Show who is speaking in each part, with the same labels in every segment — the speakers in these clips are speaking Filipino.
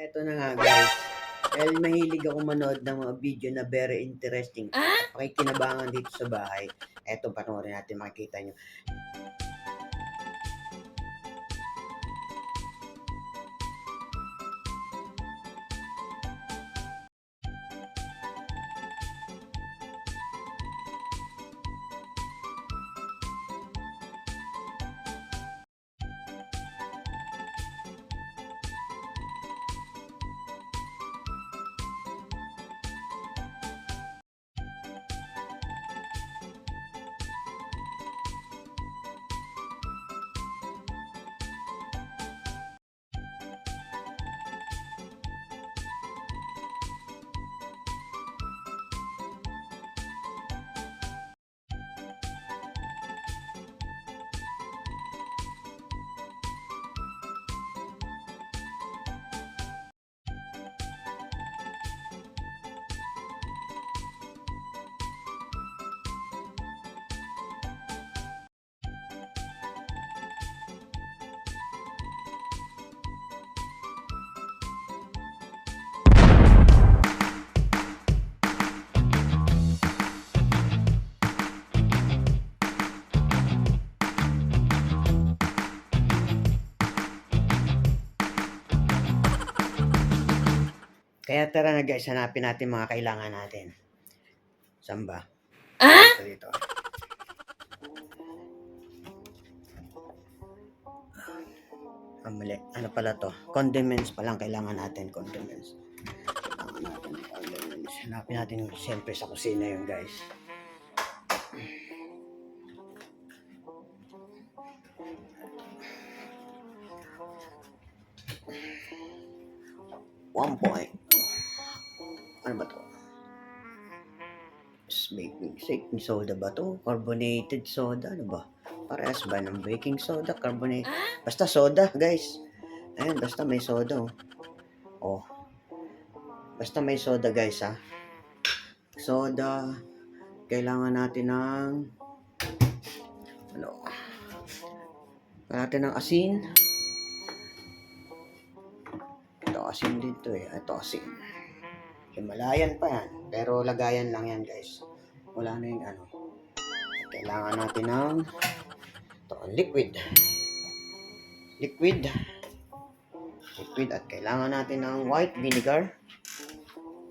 Speaker 1: Eto na nga guys, dahil mahilig ako manood ng mga video na very interesting at pakikinabangan dito sa bahay. Eto, panoorin natin, makikita nyo. Kaya tara na guys, hanapin natin mga kailangan natin. Saan ba? Dito. Mali. Ano pala to? Condiments pa lang kailangan natin. Condiments. Kailangan natin condiments. Hanapin natin siyempre sa kusina yun guys. One point. Ano ba to? Baking soda ba to? Carbonated soda? Ano ba? Parehas ba ng baking soda? Carbonate? Basta soda guys. Ayan, basta may soda oh. Oh. Basta may soda guys ha. Soda. Kailangan natin ng natin ng asin. Ito asin dito eh. Ito asin. Himalayan pa yan. Pero lagayan lang yan guys. Wala na yung ano. Kailangan natin ng ito, liquid. Liquid at kailangan natin ng white vinegar.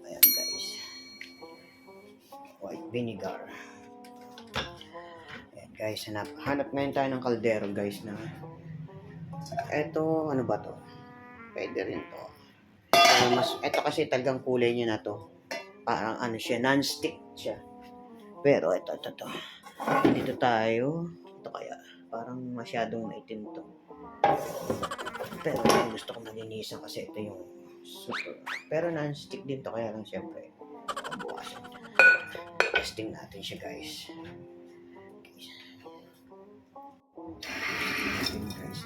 Speaker 1: Ayan guys. White vinegar. Ayan guys. Hanap ngayon tayo ng kaldero guys na eto, ano ba to? Pwede rin to. Ito kasi talagang kulay niya na to. Parang ano siya, non-stick siya. Pero ito. Dito tayo. Ito kaya. Parang masyadong maitim to. Pero gusto ko malinisan kasi ito yung super. Pero non-stick din to kaya lang siyempre. Bukasan. Testing natin siya guys.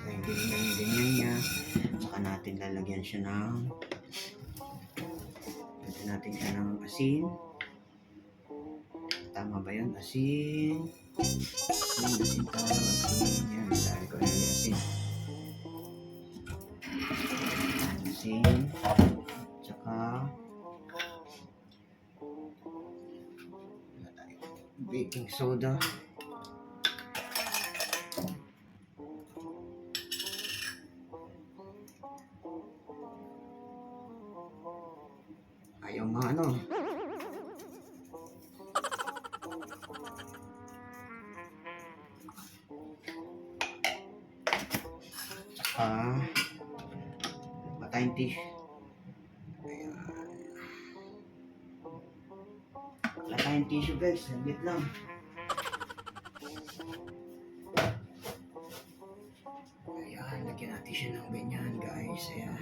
Speaker 1: Ay, ganyan niya. Saka natin lalagyan siya ng natin siya ng asin. Tama ba yun? Asin tayo. Yan, dahil ko yung asin. Asin. Tsaka baking soda. Ayaw maano. Patayang tissue. Wala tayong tissue guys. Saglit lang. Ayan. Lagyan natin siya ng ganyan guys. Ayan.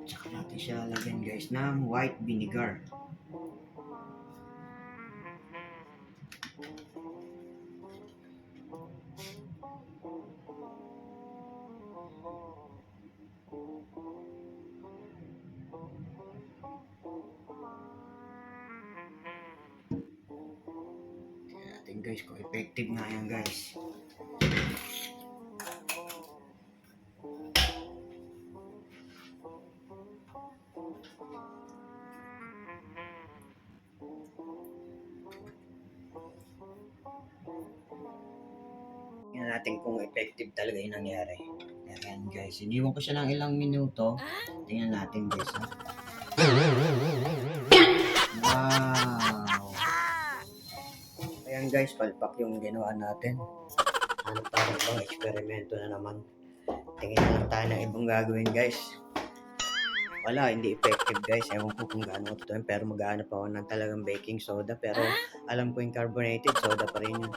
Speaker 1: Tsaka natin siya lagyan guys ng white vinegar. natin guys kung effective nga yan guys. Tingnan natin kung effective talaga yung nangyari. Ayan guys, iniwan ko siya ng ilang minuto. Tingnan natin guys ha. Wow! Ayan guys, palpak yung ginawa natin. Ano tayo pang eksperimento na naman. Tingin na lang tayo ng ibang gagawin guys. Wala, hindi effective guys. Ewan ko kung gaano ito. Pero maghanap ako ng talagang baking soda. Pero alam ko yung carbonated soda pa rin yun.